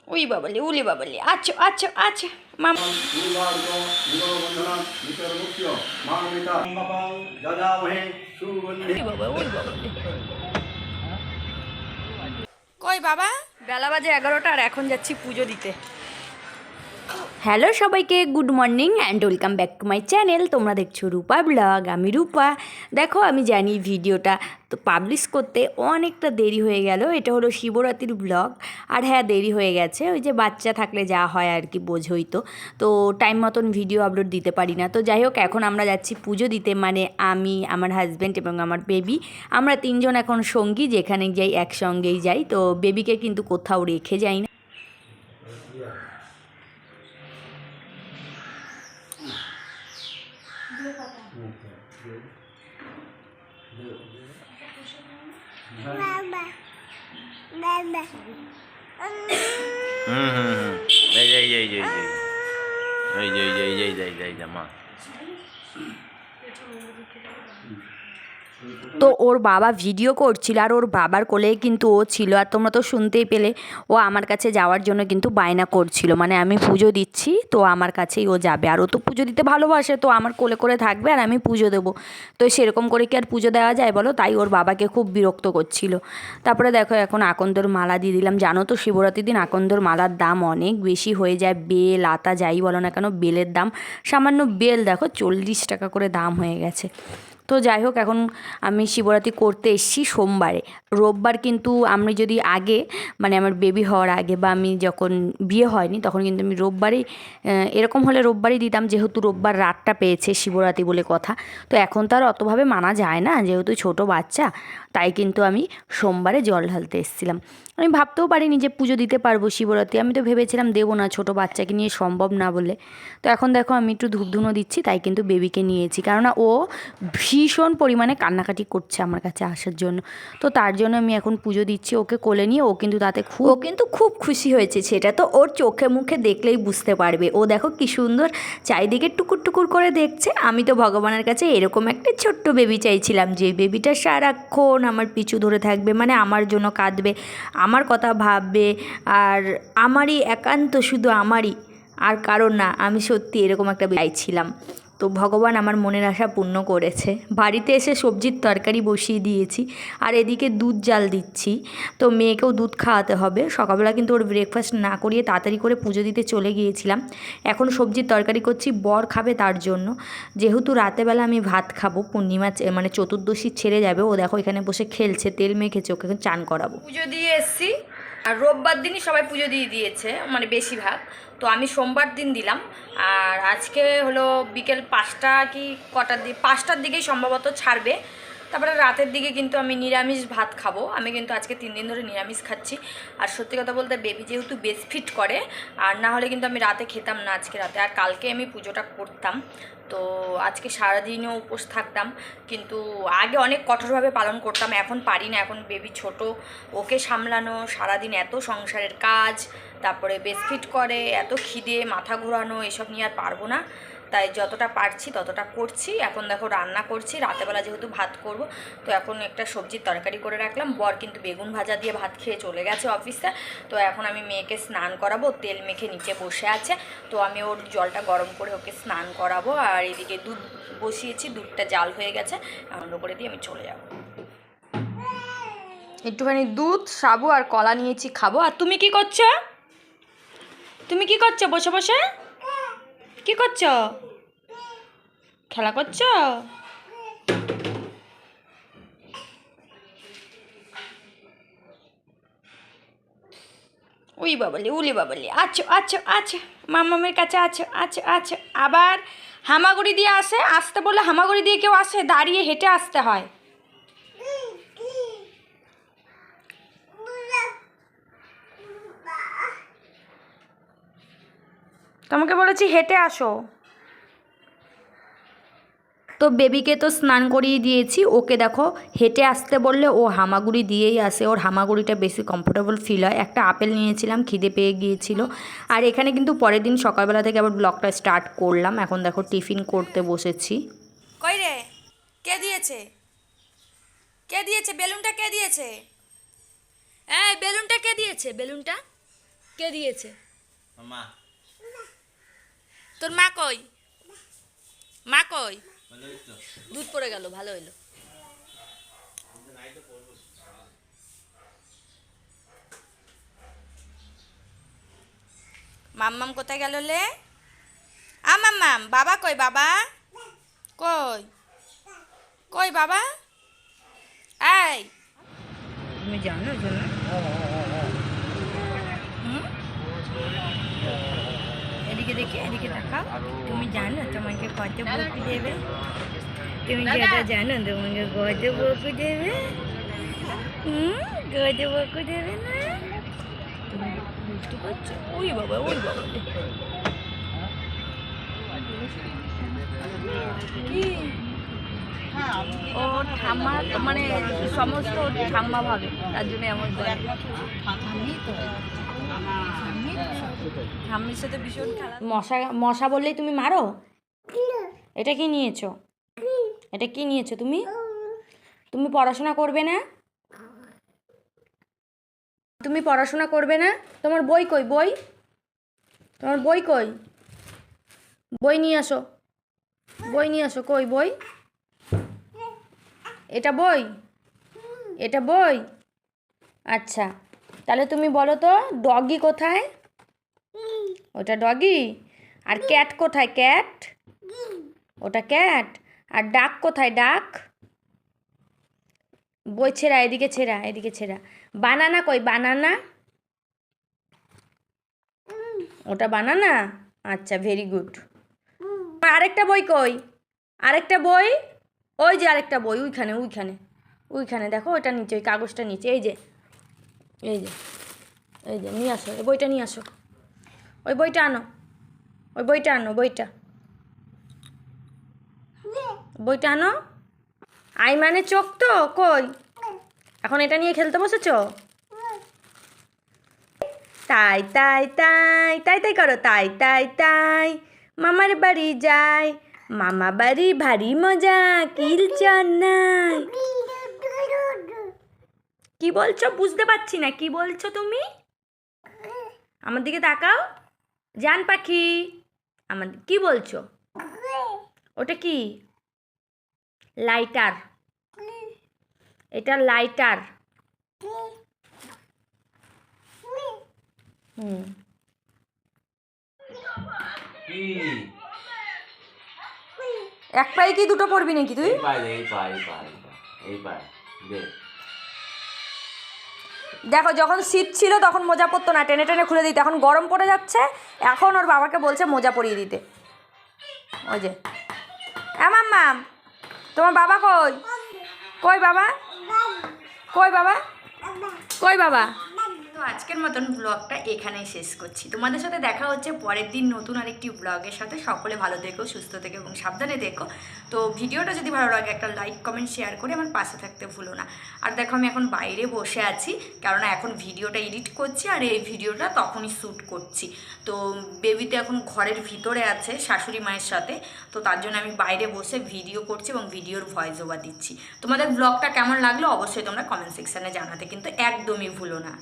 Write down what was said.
We বাবালি উলি বাবালি আচ্ছা আচ্ছা আচ্ছা মাম বাবা ওই বাবালি কই বাবা বেলা বাজে 11টা আর এখন যাচ্ছি পুজো দিতে। হ্যালো সবাইকে, good morning and welcome back to my channel. তোমরা দেখছো রূপা ব্লগ, আমি রূপা। দেখো আমি জানি ভিডিওটা তো পাবলিশ করতে অনেকটা দেরি হয়ে গেল। এটা হলো শিবরাত্রির ব্লগ, আর হ্যাঁ দেরি হয়ে গেছে, ওই যে বাচ্চা থাকলে যা হয় আর কি, বোঝোই তো। তো টাইম মতন ভিডিও আপলোড দিতে পারি না। তো যাই হোক, এখন আমরা যাচ্ছি পুজো দিতে, মানে আমি, আমার হাজব্যান্ড এবং আমার বেবি, আমরা তিনজন এখন সঙ্গী, যেখানে যাই একসঙ্গেই যাই। তো বেবিকে কিন্তু কোথাও রেখে যাই না। এই মা। তো ওর বাবা ভিডিও করছিল, আর ওর বাবার কোলেই কিন্তু ও ছিল, আর তোমরা তো শুনতেই পেলে ও আমার কাছে যাওয়ার জন্য কিন্তু বায়না করছিল, মানে আমি পুজো দিচ্ছি তো আমার কাছেই ও যাবে, আর ও তো পুজো দিতে ভালোবাসে, তো আমার কোলে করে থাকবে আর আমি পুজো দেবো। তো সেরকম করে কি আর পুজো দেওয়া যায় বলো? তাই ওর বাবাকে খুব বিরক্ত করছিল। তারপরে দেখো এখন আকন্দর মালা দিয়ে দিলাম। জানো তো শিবরাত্রির দিন আকন্দর মালার দাম অনেক বেশি হয়ে যায়। বেল আতা যাই বলো না কেন, বেলের দাম, সামান্য বেল দেখো 40 টাকা করে দাম হয়ে গেছে। তো যাই হোক, এখন আমি শিবরাত্রি করতে এসেছি সোমবারে। রোববার কিন্তু আমি যদি আগে, মানে আমার বেবি হওয়ার আগে বা আমি যখন বিয়ে হয়নি তখন কিন্তু আমি রোববারেই, এরকম হলে রোববারই দিতাম, যেহেতু রোববার রাতটা পেয়েছে শিবরাত্রি বলে কথা। তো এখন তো আর অতভাবে মানা যায় না, যেহেতু ছোট বাচ্চা, তাই কিন্তু আমি সোমবারে জল ঢালতে এসেছিলাম। আমি ভাবতেও পারিনি যে পুজো দিতে পারবো শিবরাত্রি, আমি তো ভেবেছিলাম দেবো না, ছোট বাচ্চাকে নিয়ে সম্ভব না বলে। তো এখন দেখো আমি একটু ধূপধুনো দিচ্ছি, তাই কিন্তু বেবিকে নিয়েছি, কেননা ও ভীষণ পরিমাণে কান্নাকাটি করছে আমার কাছে আসার জন্য। তো তার জন্য আমি এখন পুজো দিচ্ছি ওকে কোলে নিয়ে। ও কিন্তু খুব খুশি হয়েছে, সেটা তো ওর চোখে মুখে দেখলেই বুঝতে পারবে। ও দেখো কি সুন্দর চারিদিকে টুকুর টুকুর করে দেখছে। আমি তো ভগবানের কাছে এরকম একটা ছোট্ট বেবি চাইছিলাম, যে বেবিটা সারাক্ষণ আমার পিছু ধরে থাকবে, মানে আমার জন্য কাঁদবে, আমার কথা ভাববে, আর আমারই একান্ত, শুধু আমারই, আর কারণ না। আমি সত্যি এরকম একটা চাইছিলাম। তো ভগবান আমার মনের আশা পূর্ণ করেছে। বাড়িতে এসে সবজির তরকারি বসিয়ে দিয়েছি, আর এদিকে দুধ জাল দিচ্ছি। তো মেয়েকেও দুধ খাওয়াতে হবে। সকালবেলা কিন্তু ওর ব্রেকফাস্ট না করিয়ে তাড়াতাড়ি করে পুজো দিতে চলে গিয়েছিলাম। এখন সবজির তরকারি করছি, বর খাবে তার জন্য। যেহেতু রাতেবেলা আমি ভাত খাবো, পূর্ণিমা মানে চতুর্দশী ছেড়ে যাবে। ও দেখো এখানে বসে খেলছে, তেল মেখেছে, ওকে এখন চান করাবো। পুজো দিয়ে এসছি, আর রোববার দিনই সবাই পুজো দিয়ে দিয়েছে, মানে বেশিরভাগ। তো আমি সোমবার দিন দিলাম, আর আজকে হলো বিকেল 5টা কি কটার দিকে, 5টার দিকেই সম্ভবত ছাড়বে। তারপরে রাতের দিকে কিন্তু আমি নিরামিষ ভাত খাবো। আমি কিন্তু আজকে 3 দিন ধরে নিরামিষ খাচ্ছি। আর সত্যি কথা বলতে বেবি যেহেতু বেস্ট ফিট করে, আর না হলে কিন্তু আমি রাতে খেতাম না আজকে রাতে। আর কালকে আমি পুজোটা করতাম, তো আজকে সারাদিনও উপোস থাকতাম। কিন্তু আগে অনেক কঠোরভাবে পালন করতাম, এখন পারি না, এখন বেবি ছোট, ওকে সামলানো, সারাদিন এত সংসারের কাজ, তারপরে বেস্টফিট করে, এত খিদে, মাথা ঘোরানো, এসব নিয়ে আর পারবো না। তাই যতটা পারছি ততটা করছি। এখন দেখো রান্না করছি, রাতেবেলা যেহেতু ভাত করব, তো এখন একটা সবজির তরকারি করে রাখলাম। বর কিন্তু বেগুন ভাজা দিয়ে ভাত খেয়ে চলে গেছে অফিসে। তো এখন আমি মেয়েকে স্নান করাবো, তেল মেখে নিচে বসে আছে, তো আমি ওর জলটা গরম করে ওকে স্নান করাবো। আর এদিকে দুধ বসিয়েছি, দুধটা জাল হয়ে গেছে, আনন্দ করে দিয়ে আমি চলে যাবো। একটুখানি দুধ, সাবু আর কলা নিয়েছি, খাবো। আর তুমি কি করছো? তুমি কি করছো বসে বসে? কি করছো? খেলা করছো? উই বাবালি উলি বাবালি আচ্ছা আচ্ছা আচ্ছা মামামের কাছে আছো আচ্ছা আচ্ছা। আবার হামাগুড়ি দিয়ে আসে, আসতে বললে হামাগুড়ি দিয়ে কেউ আসে? দাঁড়িয়ে হেঁটে আসতে হয়। তোমাকে বলেছি হেঁটে আসো। তো বেবিকে তো স্নান করিয়ে দিয়েছি, ওকে দেখো হেঁটে আসতে বললে ও হামাগুড়ি দিয়েই আসে। ওর হামাগুড়িটা বেশি কমফোর্টেবল ফিল হয়। একটা আপেল নিয়েছিলাম, খিদে পেয়ে গিয়েছিল। আর এখানে কিন্তু পরের দিন সকালবেলা থেকে আবার ব্লগটা স্টার্ট করলাম। এখন দেখো টিফিন করতে বসেছি। কই রে, কে দিয়েছে? বেলুনটা কে দিয়েছে? এই বেলুনটা কে দিয়েছে? বেলুনটা কে দিয়েছে? মা তোর মা কই? মা কই? ভালো হইতো দুধ পড়ে গেল, ভালো হইলো। মাম্মাম কোথায় গেল লে? মাম্মাম, বাবা কই? বাবা কই? কই বাবা? এই তুমি জানো শোনো? এদিকে দেখে, এদিকে তাকাও। তুমি জানো তোমাকে কত বকু দেবে? তুমি যেটা জানো তোমাকে কত বকু দেবে? কত বকু দেবে না? তুমি বুঝতে পারছো? ওই বাবা, ওই বাবা কি ও ঠাম্মা, মানে সমস্ত ঠাম্মা ভাবে, তার জন্য এমন করে। ঠাম্মির সাথে ভীষণ খেলা। মশা মশা বললেই তুমি মারো? এটা কি নিয়েছো? এটা কি নিয়েছো তুমি? তুমি পড়াশোনা করবে না? তুমি পড়াশোনা করবে না? তোমার বই কই? বই, তোমার বই কই? বই নিয়ে আসো, বই নিয়ে আসো। কই বই? এটা বই? এটা বই? আচ্ছা, তাহলে তুমি বলো তো ডগি কোথায়? ওটা ডগি। আর ক্যাট কোথায়? ক্যাট, ওটা ক্যাট। আর ডাক কোথায়? ডাক। বই ছেঁড়া, এদিকে ছেঁড়া, এদিকে ছেঁড়া। বানানা কই? বানানা, ওটা বানানা। আচ্ছা, ভেরি গুড। আরেকটা বই কই? আরেকটা বই, ওই যে আরেকটা বই, ওইখানে ওইখানে ওইখানে দেখো, ওইটা নিচে, ওই কাগজটা নিচে। এই যে, এই যে, এই যে, নিয়ে আসো ওই বইটা, নিয়ে আসো ওই বইটা আনো, ওই বইটা আনো, বইটা, বইটা আনো। আই মানে চোখ তো, কই? এখন এটা নিয়ে খেলতে বসেছো? তাই তাই তাই তাই তাই করো, তাই তাই তাই। মামার বাড়ি যাই, মামা বাড়ি ভারী মজা, কিল নাই। কি বলছো? বুঝতে পারছি না, কি বলছো তুমি? আমার দিকে তাকাও। জান পাখি, আমার কি বলছো? ওটা কি? লাইটার, এটা লাইটার। হুম, কি এক পায়ে কি দুটো পড়বি নাকি তুই? এই পায় দে, এই পায়, এই পায়, এই পায় দে। দেখো, যখন শীত ছিল তখন মোজা পরতো না, টেনে টেনে খুলে দিতে। এখন গরম পড়ে যাচ্ছে, এখন ওর বাবাকে বলছে মোজা পরিয়ে দিতে। ওই যে, মাম্মাম, তোমার বাবা কই? কই বাবা? কই বাবা? কই বাবা? তো আজকের মতন ব্লগটা এখানেই শেষ করছি। তোমাদের সাথে দেখা হচ্ছে পরের দিন নতুন আরেকটি ব্লগের সাথে। সকলে ভালো থেকো, সুস্থ থেকো এবং সাবধানে থেকো। তো ভিডিওটা যদি ভালো লাগে একটা লাইক কমেন্ট শেয়ার করে আমার পাশে থাকতে ভুলো না। আর দেখো, আমি এখন বাইরে বসে আছি, কারণ এখন ভিডিওটা এডিট করছি আর এই ভিডিওটা তখনই শ্যুট করছি। তো বেবি তো এখন ঘরের ভিতরে আছে শাশুড়ি মায়ের সাথে, তো তার জন্য আমি বাইরে বসে ভিডিও করছি এবং ভিডিওর ভয়েস ওভার দিচ্ছি। তোমাদের ব্লগটা কেমন লাগলো অবশ্যই তোমরা কমেন্ট সেকশানে জানাতে কিন্তু একদমই ভুলো না।